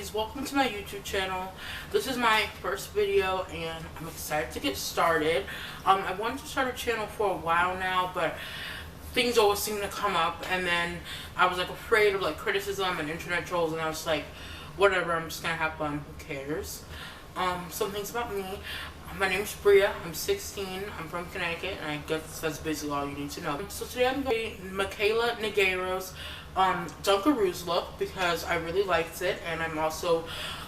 guys, welcome to my YouTube channel. This is my first video and I'm excited to get started. I wanted to start a channel for a while now, but things always seem to come up, and then I was like afraid of like criticism and internet trolls, and I was like, whatever, I'm just gonna have fun, who cares. Some things about me. My name is Bria, I'm 16, I'm from Connecticut, and I guess that's basically all you need to know. So today I'm going to be Mikayla Nogueira's Dunkaroos look because I really liked it, and I'm also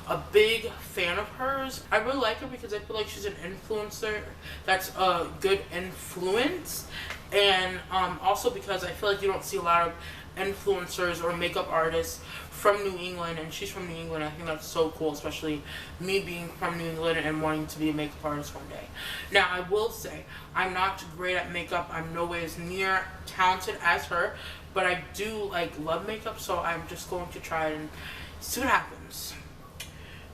a big fan of hers. I really like her because I feel like she's an influencer that's a good influence, and also because I feel like you don't see a lot of influencers or makeup artists from New England, and she's from New England. I think that's so cool, especially me being from New England and wanting to be a makeup artist one day. Now, I will say, I'm not great at makeup. I'm no ways near talented as her, but I do like love makeup, so I'm just going to try and see what happens.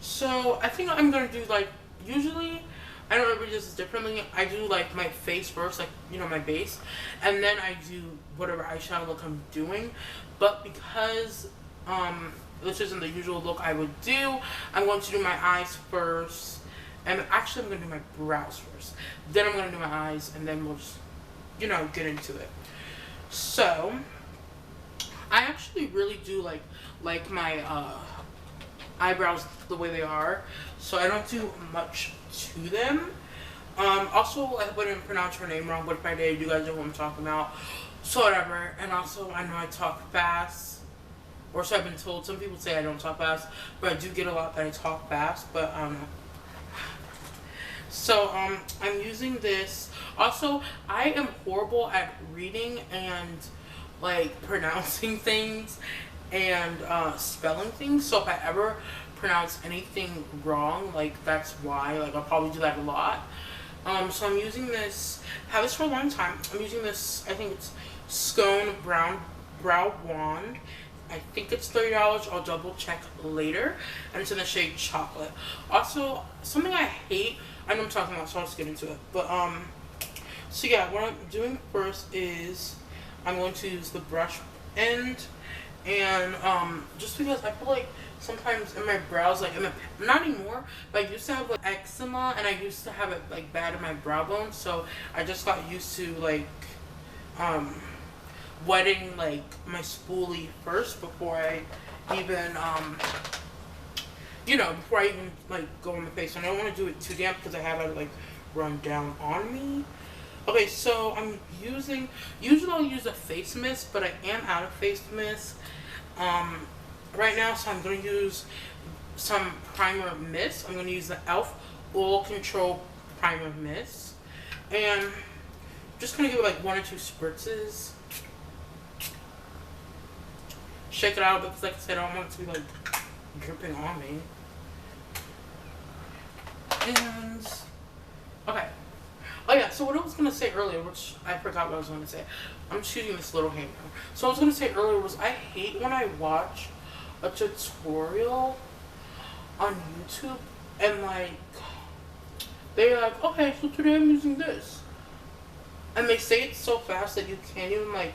So I think I'm gonna do like, usually, I know everybody does this differently. I do like my face first, like, you know, my base, and then I do whatever eyeshadow look I'm doing. But because this isn't the usual look I would do, I'm going to do my eyes first, and actually I'm going to do my brows first. Then I'm going to do my eyes, and then we'll just, you know, get into it. So I actually really do like my eyebrows the way they are, so I don't do much to them. Also, I wouldn't pronounce her name wrong, but if I did, you guys know what I'm talking about, so whatever. And also, I know I talk fast, or so I've been told. Some people say I don't talk fast, but I do get a lot that I talk fast, but so I'm using this. Also, I am horrible at reading and like pronouncing things and spelling things, so if I ever pronounce anything wrong, like, that's why. Like, I'll probably do that a lot. So I'm using this, have this for a long time. I'm using this, I think it's Scone Brow Wand. I think it's $30. I'll double check later. And it's in the shade Chocolate. Also, something I hate, I know I'm talking about, so I'll just get into it. But so yeah, what I'm doing first is I'm going to use the brush end, and just because I feel like sometimes in my brows, like not anymore, but I used to have like eczema, and I used to have it like bad in my brow bone, so I just got used to like wetting like my spoolie first before I even you know, before I even like go on my face. And I don't want to do it too damp because I have it like run down on me. Okay, so I'm using, usually I'll use a face mist, but I am out of face mist right now, so I'm going to use some primer mist. I'm going to use the e.l.f. Oil Control Primer Mist, and I'm just going to give it like 1 or 2 spritzes. Shake it out a bit because, like I said, I don't want it to be like dripping on me. And okay. Oh yeah, so what I was going to say earlier, which I forgot what I was going to say. I'm just using this little hanger. So what I was going to say earlier was I hate when I watch a tutorial on YouTube and like, they're like, okay, so today I'm using this. And they say it so fast that you can't even like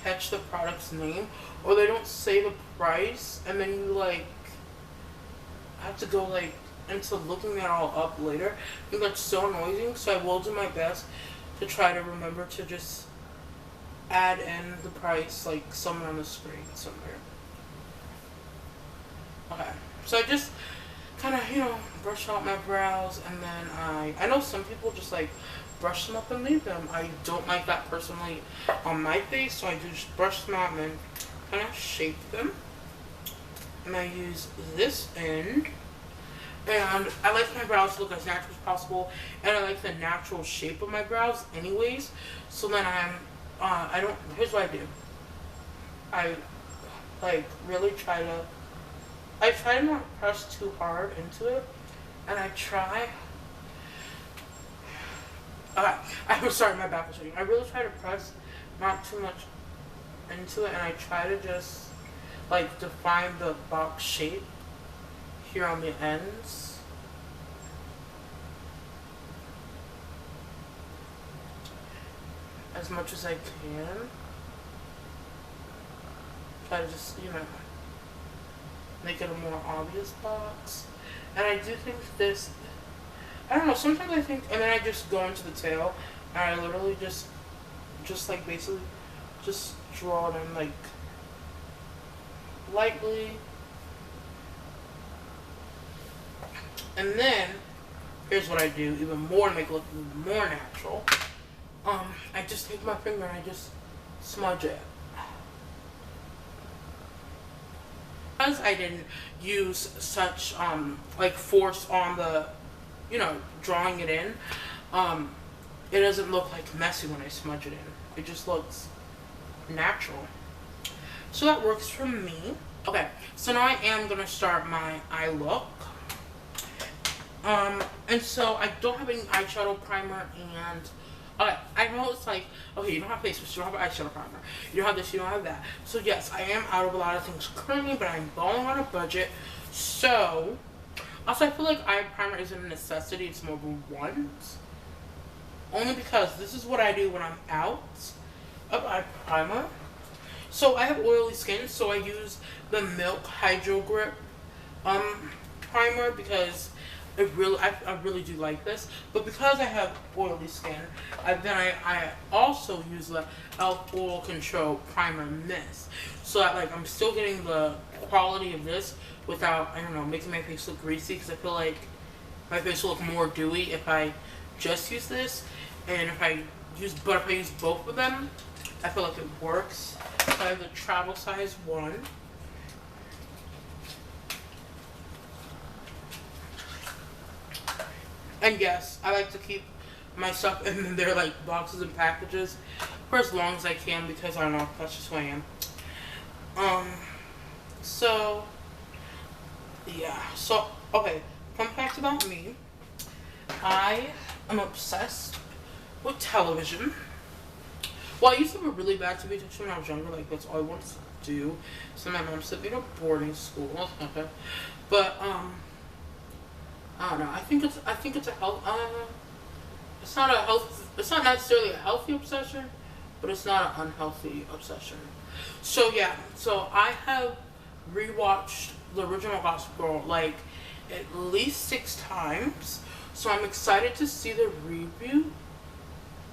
catch the product's name, or they don't say the price, and then you like have to go like into looking that all up later. I think that's so annoying, so I will do my best to try to remember to just add in the price like somewhere on the screen somewhere. Okay, so I just kind of, you know, brush out my brows, and then I know some people just like brush them up and leave them. I don't like that personally on my face, so I just brush them out and then kind of shape them. And I use this end. And I like my brows to look as natural as possible, and I like the natural shape of my brows anyways. So then here's what I do. I like really try to not press too hard into it, and I try, I'm sorry, my back is hurting. I really try to press not too much into it, and I try to just like define the box shape here on the ends. As much as I can. Try to just, you know, make it a more obvious box. And I do think this, I don't know, sometimes I think, and then I just go into the tail, and I literally just like basically, just draw it in like, lightly. And then, here's what I do, even more to make it look even more natural. I just take my finger and I just smudge it. Because I didn't use such, like force on the, you know, drawing it in, it doesn't look like messy when I smudge it in. It just looks natural. So that works for me. Okay, so now I am going to start my eye look. And so I don't have any eyeshadow primer, and I know it's like, okay, you don't have face, you don't have eyeshadow primer, you don't have this, you don't have that. So yes, I am out of a lot of things currently, but I'm going on a budget. So also, I feel like eye primer isn't a necessity, it's more of a want. Only because this is what I do when I'm out of eye primer. So I have oily skin, so I use the Milk Hydro Grip primer because I really do like this. But because I have oily skin, I also use the e.l.f. Oil Control Primer Mist. So that, like, I'm still getting the quality of this without, I don't know, making my face look greasy, because I feel like my face will look more dewy if I just use this. And if I use both of them, I feel like it works. So I have the travel size one. And yes, I like to keep my stuff in their like boxes and packages for as long as I can, because I don't know, that's just who I am. So yeah, so okay, fun fact about me. I am obsessed with television. Well, I used to have a really bad TV addiction when I was younger, like that's all I wanted to do. So my mom sent me to boarding school. But I don't know. I think it's a health. It's not necessarily a healthy obsession, but it's not an unhealthy obsession. So yeah. So I have rewatched the original Gossip Girl like at least 6 times. So I'm excited to see the reboot.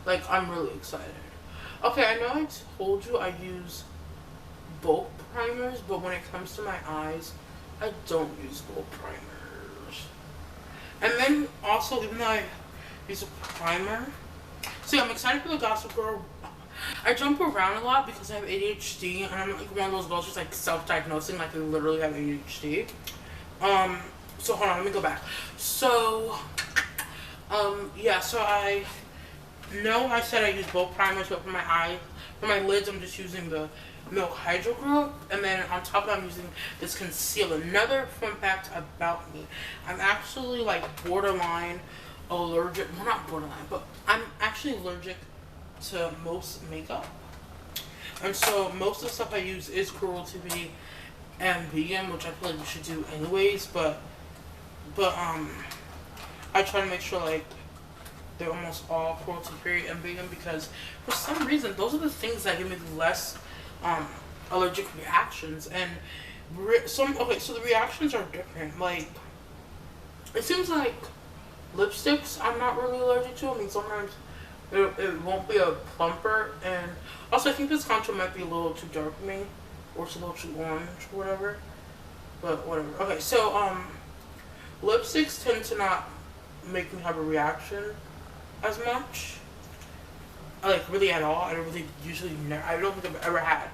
Like, I'm really excited. Okay, I know I told you I use both primers, but when it comes to my eyes, I don't use both primers. And then also, even though I use a primer, see, I'm excited for the Gossip Girl. I jump around a lot because I have ADHD, and I'm like one of those girls just like self-diagnosing, like I literally have ADHD. So hold on, let me go back. So, yeah, so I know I said I use both primers, but for my eye, for my lids, I'm just using the Milk Hydro Grip, and then on top of that, I'm using this concealer. Another fun fact about me, I'm actually like borderline allergic, well not borderline, but I'm actually allergic to most makeup. And so most of the stuff I use is cruelty-free and vegan, which I feel like you should do anyways, but I try to make sure like they're almost all cruelty-free and vegan, because for some reason those are the things that give me the less allergic reactions. And so the reactions are different. Like, it seems like lipsticks I'm not really allergic to. I mean, sometimes it won't be a plumper, and also I think this contour might be a little too dark for me, or it's a little too orange or whatever, but whatever. Okay, so lipsticks tend to not make me have a reaction as much, like really at all. I don't really I don't think I've ever had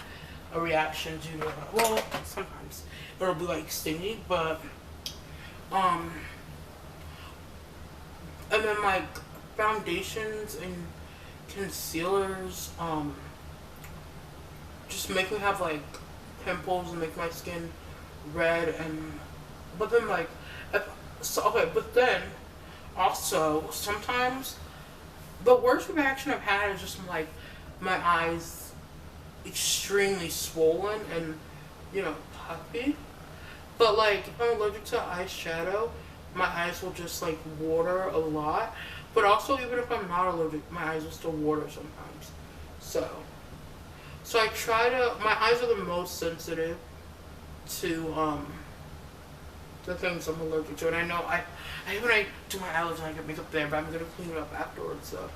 a reaction to well, sometimes it'll be like stingy, but and then like foundations and concealers just make me have like pimples and make my skin red. And but then like but then also sometimes the worst reaction I've had is just like my eyes extremely swollen and, you know, puffy. But like if I'm allergic to eyeshadow, my eyes will just like water a lot. But also, even if I'm not allergic, my eyes will still water sometimes. So I try to, my eyes are the most sensitive to the things I'm allergic to. And I know I hate when I do my eyelids and I get makeup there, but I'm gonna clean it up afterwards, so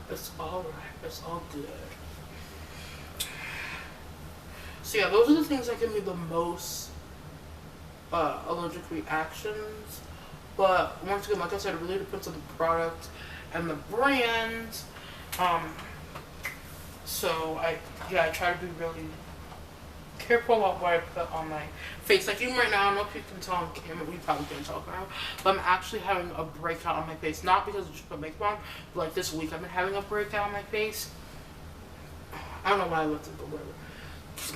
it's alright. It's all good. So yeah, those are the things that give me the most allergic reactions. But once again, like I said, it really depends on the product and the brand. So I try to be really careful about what I put on my face. Like even right now, I don't know if you can tell on camera, we probably can't talk now, but I'm actually having a breakout on my face. Not because I just put makeup on, but like this week I've been having a breakout on my face. I don't know why I looked at the whatever.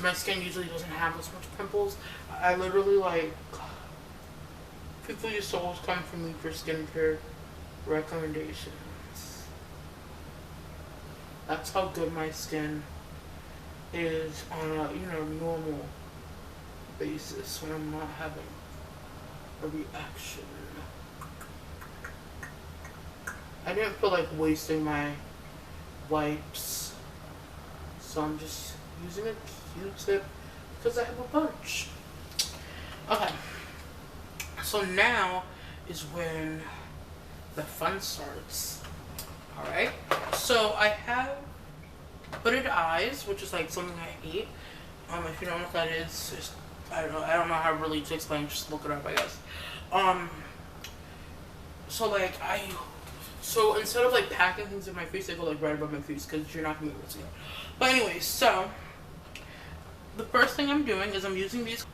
My skin usually doesn't have this much pimples. I literally like, people used to always come for me for skincare recommendations. That's how good my skin is on a, you know, normal basis when I'm not having a reaction. I didn't feel like wasting my wipes, so I'm just using a Q-tip because I have a bunch. Okay, so now is when the fun starts. Alright, so I have hooded eyes, which is like something I hate. If you don't know what that is, just, I don't know how really to explain, just look it up, I guess. So instead of like packing things in my face, they go like right above my face because you're not gonna be able to see it. But anyways, so the first thing I'm doing is I'm using these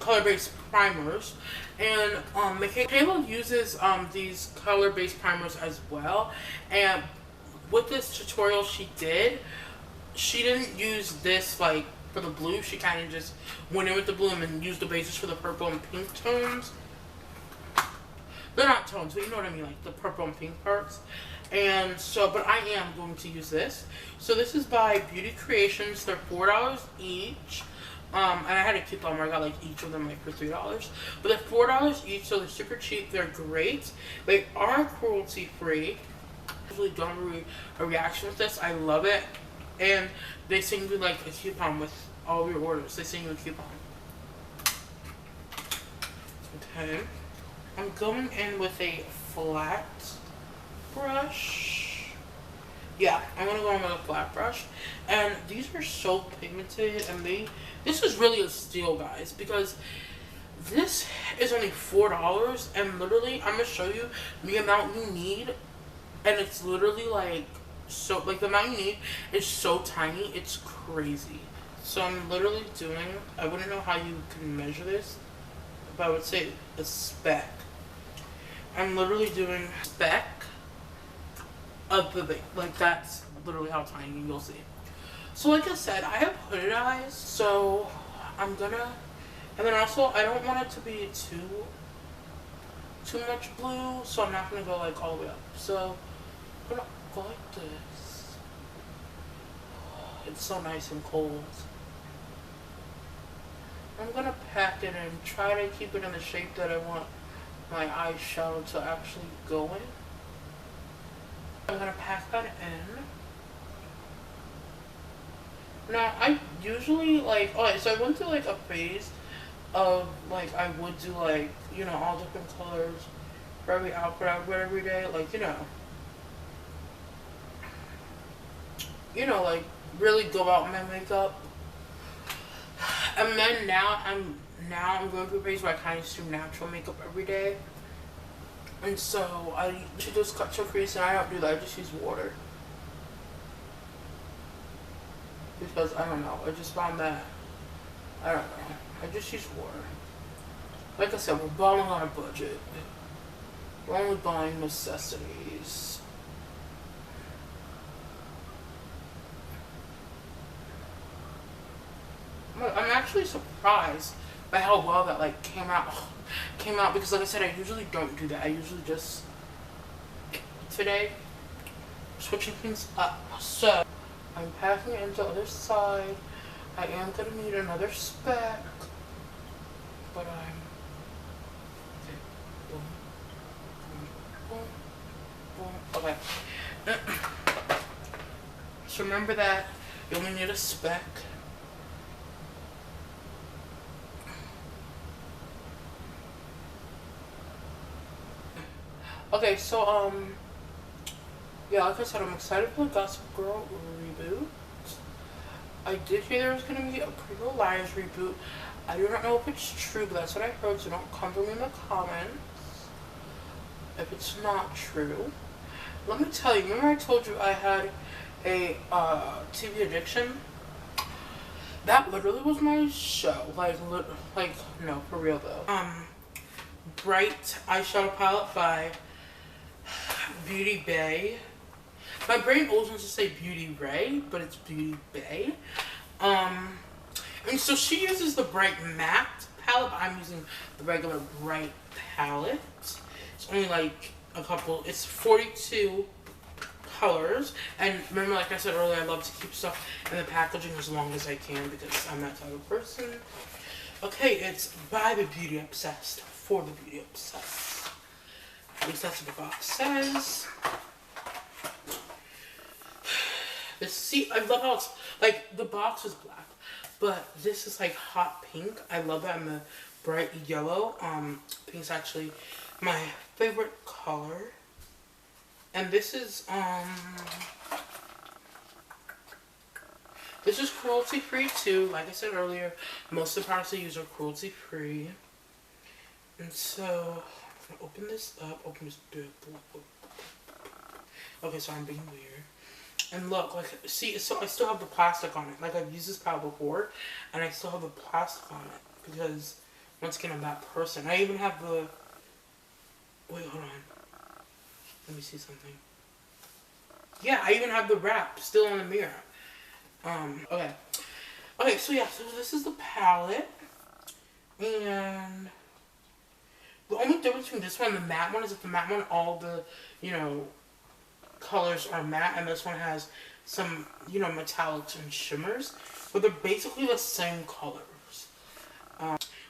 color-based primers, and Mikayla uses these color-based primers as well. And with this tutorial she didn't use this like for the blue. She kind of just went in with the blue and then used the bases for the purple and pink tones. They're not tones, but you know what I mean, like the purple and pink parts. And so, but I am going to use this. So this is by Beauty Creations. They're $4 each. And I had a coupon where I got like each of them like for $3. But they're $4 each, so they're super cheap. They're great. They are cruelty free. I usually don't have a reaction with this. I love it. And they send you like a coupon with all your orders. They send you a coupon. Okay. I'm going in with a flat brush. Yeah, I'm gonna go in with a flat brush. And these are so pigmented, and this is really a steal, guys, because this is only $4, and literally I'm gonna show you the amount you need, and it's literally like so, like the amount you need is so tiny, it's crazy. So I'm literally doing, I wouldn't know how you can measure this, but I would say a speck. I'm literally doing a speck of the thing. Like that's literally how tiny you'll see. So like I said, I have hooded eyes, so I'm gonna, and then also I don't want it to be too much blue, so I'm not gonna go like all the way up. So I'm gonna go like this. It's so nice and cold. I'm gonna pack it and try to keep it in the shape that I want my eyeshadow to actually go in. I'm gonna pack that in. Now I usually like, alright, so I went through like a phase of like I would do like, you know, all different colors for every outfit I would wear every day, like, you know, like really go out in my makeup. And then now I'm going through a phase where I kind of just do natural makeup every day. And so I should just cut your crease, and I don't do that. I just use water. Because I don't know. I just found that, I don't know. I just use water. Like I said, we're balling on a budget. We're only buying necessities. I'm actually surprised by how well that like came out because like I said, I usually don't do that. I usually just, today, switching things up. So I'm packing it into the other side. I am gonna need another speck, but I'm okay. Boom, boom, boom. Okay. So remember that you only need a speck. Okay, so yeah, like I said, I'm excited for the Gossip Girl reboot. I did hear there was gonna be a Pretty Little Liars reboot. I do not know if it's true, but that's what I heard, so don't come for me in the comments if it's not true. Let me tell you, remember I told you I had a TV addiction? That literally was my show. Like no, for real though. Bright eyeshadow palette by Beauty Bay. My brain always wants to say Beauty Ray, but it's Beauty Bay. And so she uses the Bright Matte palette, but I'm using the regular Bright palette. It's only like a couple, it's 42 colors. And remember, like I said earlier, I love to keep stuff in the packaging as long as I can because I'm that type of person. Okay, it's by the Beauty Obsessed, for the Beauty Obsessed. At least that's what the box says. See, I love how it's, like, the box is black, but this is, like, hot pink. I love that in the bright yellow. Pink's actually my favorite color. And this is cruelty-free, too. Like I said earlier, most of the products I use are cruelty-free. And so, I'm gonna open this up. Okay, so I'm being weird. And look, like, see, so I still have the plastic on it. Like, I've used this palette before, and I still have the plastic on it. Because, once again, I'm that person. I even have the... Wait, hold on. Let me see something. Yeah, I even have the wrap still on the mirror. Okay. Okay, so yeah, so this is the palette. And... the only difference between this one and the matte one is that the matte one, all the, you know... colors are matte, and this one has some, you know, metallics and shimmers, but they're basically the same colors.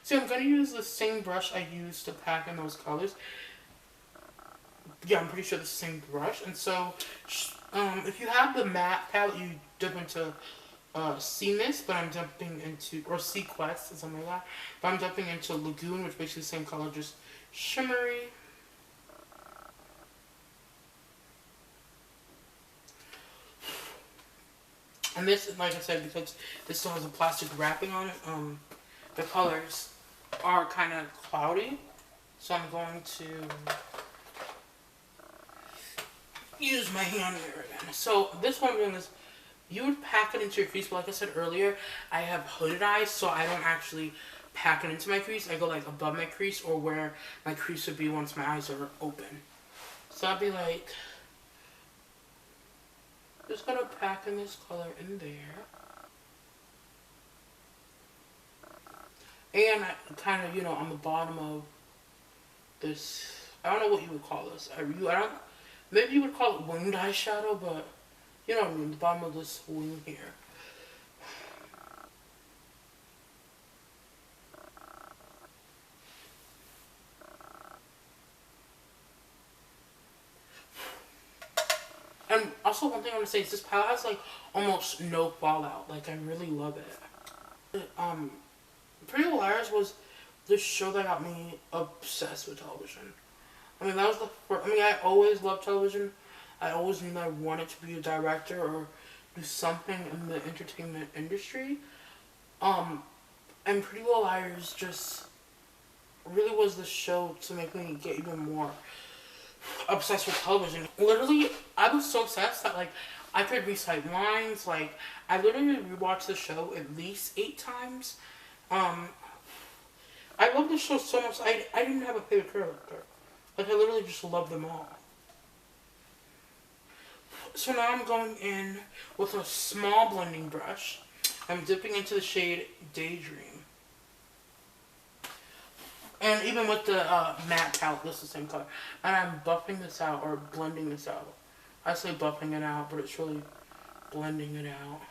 So I'm going to use the same brush I used to pack in those colors. Yeah, I'm pretty sure it's the same brush. And so, if you have the matte palette, you dip into Sea Mist, but I'm dumping into, or Sea Quest, or something like that. But I'm dumping into Lagoon, which basically the same color, just shimmery. And this, like I said, because this still has a plastic wrapping on it, the colors are kind of cloudy. So I'm going to use my hand mirror again. So this one is, you would pack it into your crease, but like I said earlier, I have hooded eyes, so I don't actually pack it into my crease. I go like above my crease, or where my crease would be once my eyes are open. So I'd be like... just gonna pack in this color in there. And kind of, you know, on the bottom of this, I don't know what you would call this. Maybe you would call it winged eyeshadow, but you know what I mean, the bottom of this wing here. And also, one thing I want to say is this palette has like almost no fallout. Like, I really love it. Pretty Little Liars was the show that got me obsessed with television. I mean, that was the first. I mean, I always loved television. I always knew that I wanted to be a director or do something in the entertainment industry. And Pretty Little Liars just really was the show to make me get even more obsessed with television. Literally, I was so obsessed that, like, I could recite lines. Like, I literally rewatched the show at least 8 times. I love the show so much. I didn't have a favorite character. Like, I literally just love them all. So now I'm going in with a small blending brush. I'm dipping into the shade Daydream. And even with the matte palette, this is the same color. And I'm buffing this out, or blending this out. I say buffing it out, but it's really blending it out.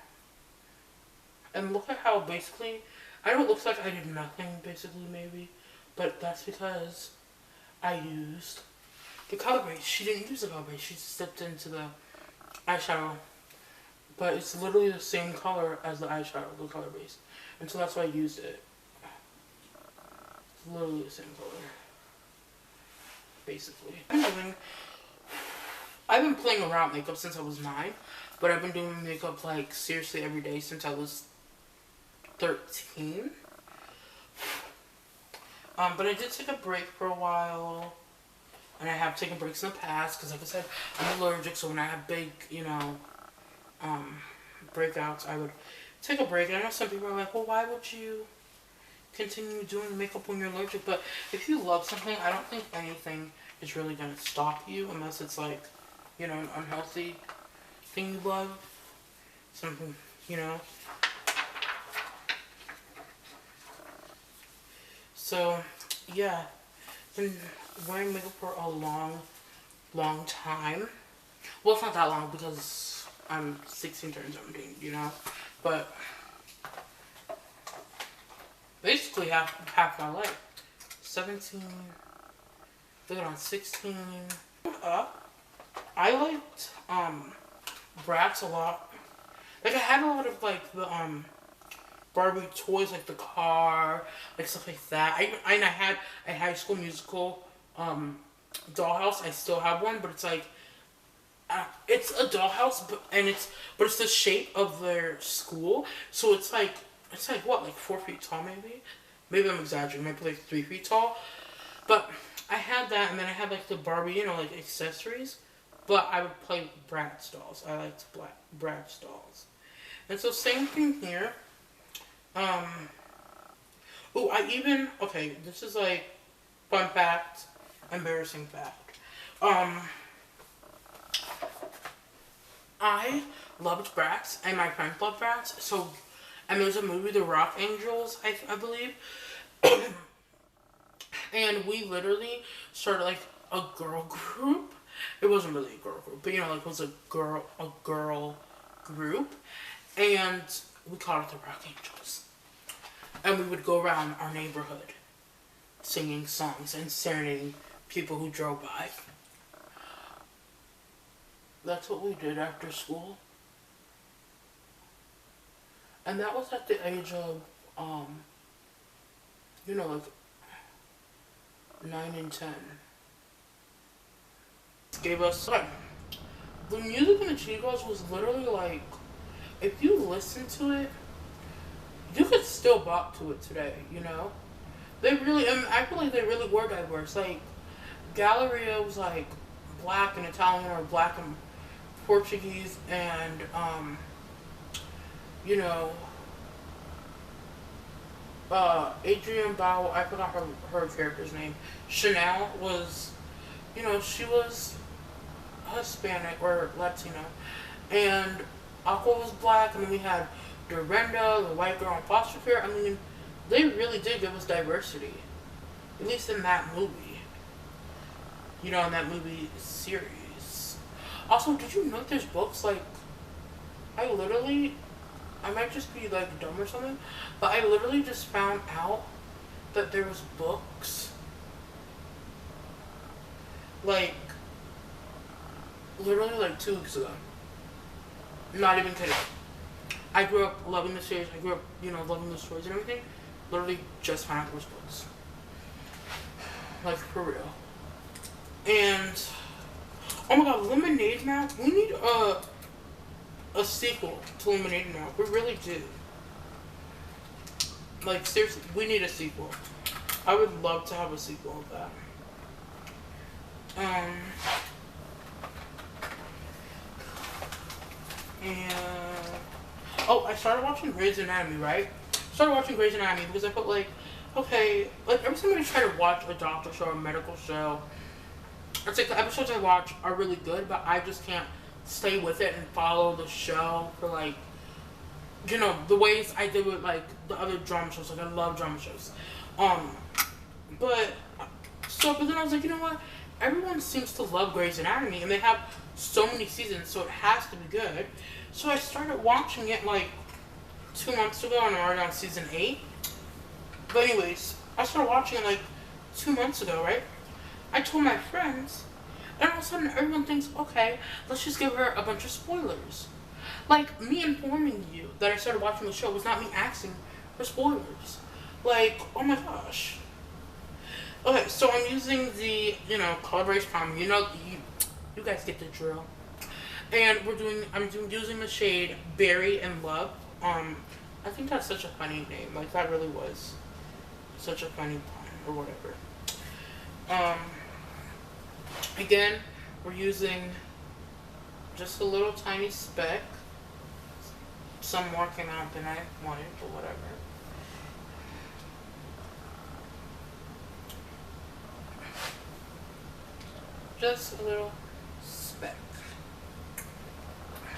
And look at how basically, I know it looks like I did nothing, basically, maybe. But that's because I used the color base. She didn't use the color base. She stepped into the eyeshadow. But it's literally the same color as the eyeshadow, the color base. And so that's why I used it. It's literally the same color. basically. I've been playing around with makeup since I was 9, but I've been doing makeup like seriously every day since I was 13. But I did take a break for a while, and I have taken breaks in the past because, like I said, I'm allergic. So when I have big, you know, breakouts, I would take a break. And I know some people are like, well, why would you continue doing makeup when you're allergic? But if you love something, I don't think anything is really gonna stop you unless it's like, you know, an unhealthy thing you love, something, you know. So yeah, been wearing makeup for a long time. Well, it's not that long because I'm 16 turning 17, you know, but basically half my life. 17, looking on 16. I liked Bratz a lot. Like I had a lot of like the Barbie toys, like the car, like stuff like that. I had a High School Musical dollhouse. I still have one, but it's like it's a dollhouse, but it's the shape of their school. So it's like what, like 4 feet tall, maybe. Maybe I'm exaggerating. Maybe like 3 feet tall. But I had that, and then I had like the Barbie, you know, like accessories. But I would play Bratz dolls. I liked Bratz dolls. And so same thing here. Oh, okay, this is like fun fact, embarrassing fact. I loved Bratz, and my friends loved Bratz. So, and there's a movie, The Rock Angels, I believe. And we literally started like a girl group. It wasn't really a girl group, but you know, like it was a girl group, and we called it the Rock Angels. And we would go around our neighborhood singing songs and serenading people who drove by. That's what we did after school. And that was at the age of, you know, like 9 and 10. Gave us, like, the music in the Cheetah Girls was literally like, if you listen to it, you could still bop to it today, you know? They really, and I feel like they really were diverse. Like, Galleria was like black and Italian, or black and Portuguese, and, you know, Adrienne Bow, I forgot her character's name. Chanel was, you know, she was Hispanic or Latino, and Aqua was black, and then we had Dorinda, the white girl in foster care. I mean, they really did give us diversity, at least in that movie. You know, in that movie series. Also, did you know there's books? Like, I might just be like dumb or something, but I literally just found out that there was books, like, literally like 2 weeks ago. Not even kidding. I grew up loving the series. I grew up, you know, loving the stories and everything. Literally just found out there was books. Like, for real. And, oh my god, Lemonade Mouth. We need a sequel to Lemonade Mouth. We really do. Like, seriously, we need a sequel. I would love to have a sequel of that. And, oh, I started watching Grey's Anatomy, right? Started watching Grey's Anatomy because I felt like, okay, like every time I try to watch a doctor show or a medical show, it's like the episodes I watch are really good, but I just can't stay with it and follow the show for, like, you know, the ways I did with like the other drama shows. Like, I love drama shows. But then I was like, you know what? Everyone seems to love Grey's Anatomy, and they have so many seasons, so it has to be good. So I started watching it like 2 months ago, and I'm already on season 8. But anyways, I started watching it like 2 months ago, right? I told my friends, and all of a sudden everyone thinks, okay, let's just give her a bunch of spoilers. Like, me informing you that I started watching the show was not me asking for spoilers. Like, oh my gosh. Okay, so I'm using the, collaboration primer. You guys get the drill. And using the shade Berry and Love. I think that's such a funny name. Like, that really was such a funny pun or whatever. Again, we're using just a little tiny speck. Some more came out than I wanted, but whatever. Just a little speck.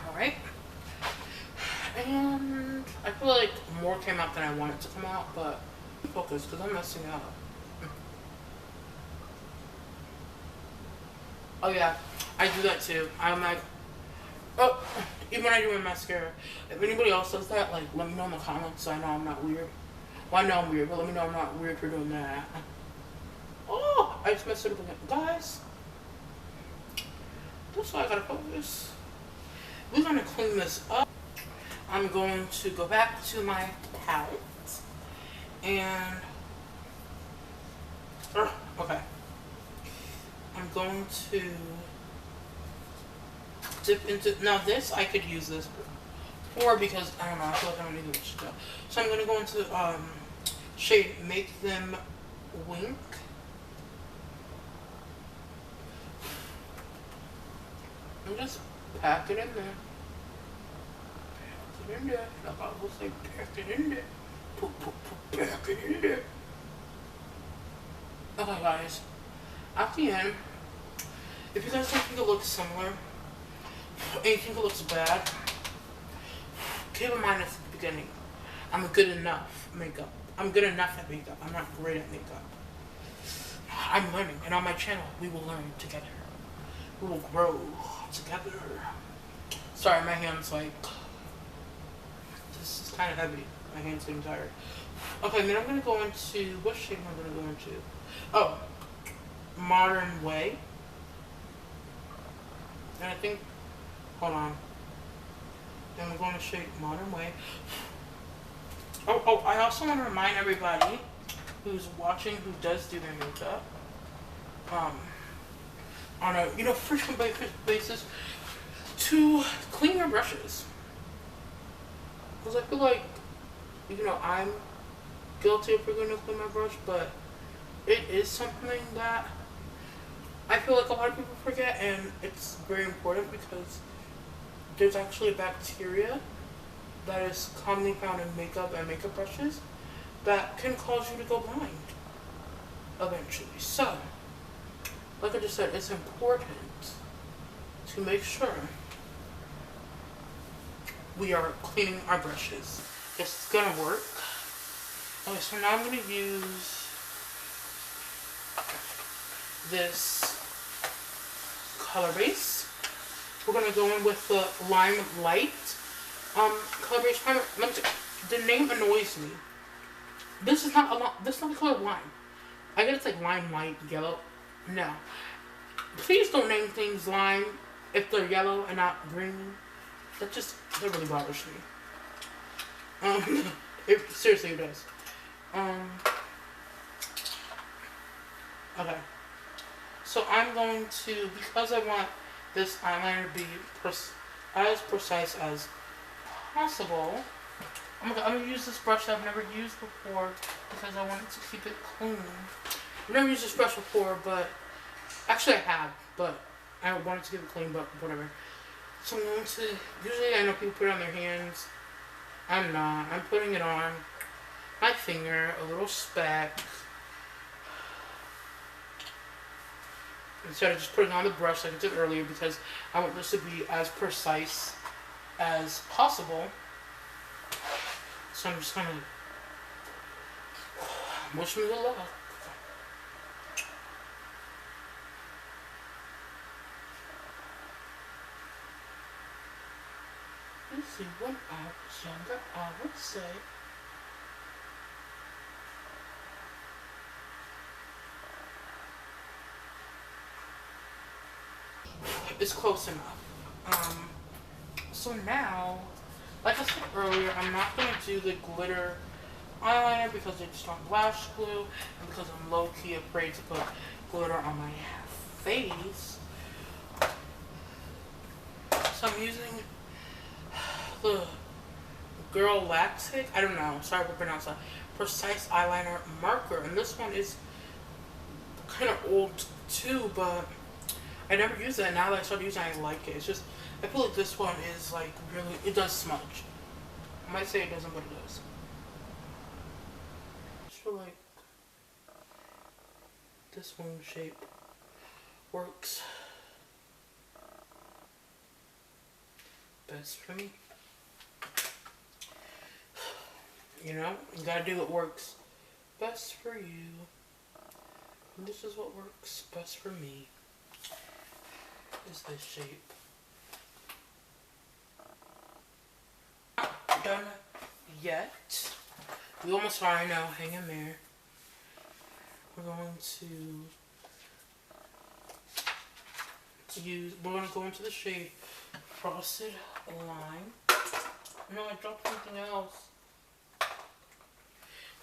Alright. And I feel like more came out than I wanted to come out, but focus because I'm messing up. Oh yeah, I do that too. I'm like, oh, even when I do my mascara. If anybody else does that, like, let me know in the comments so I know I'm not weird. Well, I know I'm weird, but let me know I'm not weird for doing that. Oh, I just messed it up again. Guys, that's why I gotta focus. We're gonna clean this up. I'm going to go back to my palette and okay. I'm going to dip into, now this I could use this for because I don't know, I feel like I don't need this stuff. So I'm gonna go into shade Make Them Wink. And just pack it in there. Pack it in there. Like I will say, pack it in there. Pack it in there. Okay, guys. At the end, if you guys don't think it looks similar, and you think it looks bad, keep in mind at the beginning, I'm good enough makeup. I'm good enough at makeup. I'm not great at makeup. I'm learning, and on my channel, we will learn together. We will grow together. Sorry, my hand's like, this is kind of heavy. My hand's getting tired. Okay, then I'm going to go into, what shade am I going to go into? Oh, Modern Way. And I think, hold on. Then we're going to shade Modern Way. Oh, I also want to remind everybody who's watching, who does do their makeup, on a frequent basis, to clean your brushes. Because I feel like, I'm guilty of forgetting to clean my brush, but it is something that I feel like a lot of people forget, and it's very important because there's actually a bacteria that is commonly found in makeup and makeup brushes that can cause you to go blind eventually. So, like I just said, it's important to make sure we are cleaning our brushes. It's gonna work. Okay, so now I'm gonna use this color base. We're gonna go in with the Lime Light color base primer. The name annoys me. This is not the color lime. I guess it's like lime light yellow. No, please don't name things lime if they're yellow and not green. That really bothers me. Seriously, it does. Okay. So I'm going to, because I want this eyeliner to be as precise as possible, I'm gonna use this brush that I've never used before because I wanted to keep it clean. I've never used this brush before, but actually I have, but I wanted to keep it clean, but whatever. So I'm going to, usually I know people put it on their hands. I'm not. I'm putting it on my finger, a little speck. Instead of just putting it on the brush like I did earlier, because I want this to be as precise as possible. So I'm just gonna wish me good luck. You see, when I was younger, I would say, it's close enough. So now, like I said earlier, I'm not going to do the glitter eyeliner because they just don't lash glue, and because I'm low-key afraid to put glitter on my face. So I'm using the Girl Lactic, I don't know, sorry if I pronounced that, Precise Eyeliner Marker. And this one is kind of old too, but I never used it. And now that I started using it, I like it. It's just, I feel like this one is like really, it does smudge. I might say it doesn't, but it does. I just feel like this one shape works best for me. You know, you gotta do what works best for you. And this is what works best for me. Is this shape. Not done yet. We almost are, I know, hang in there. We're going to go into the shade Frosted Lime. No, I dropped something else. I'm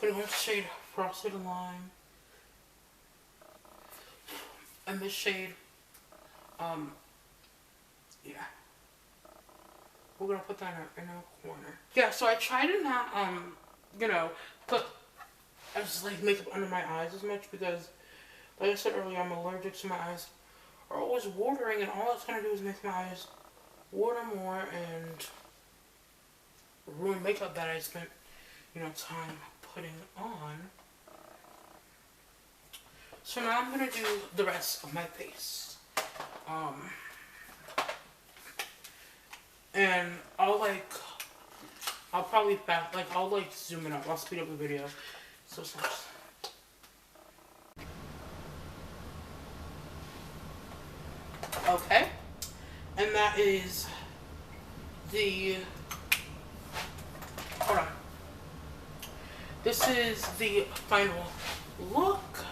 going to go into the shade Frosted Lime. And this shade, yeah. We're going to put that in our corner. Yeah, so I try to not, you know, put as like makeup under my eyes as much because, like I said earlier, I'm allergic to my eyes are always watering, and all it's gonna do is make my eyes water more and ruin makeup that I spent, you know, time putting on. So now I'm gonna do the rest of my face, and I'll probably I'll zoom it up. I'll speed up the video. So it's nice. Okay, and that is the, hold on. This is the final look.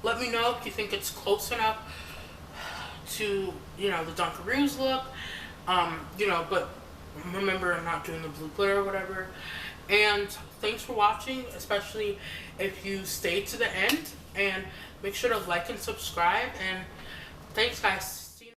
Let me know if you think it's close enough to, you know, the Dunkaroos look. You know, but remember, I'm not doing the blue glitter or whatever. And thanks for watching, especially if you stayed to the end. And make sure to like and subscribe. And thanks, guys.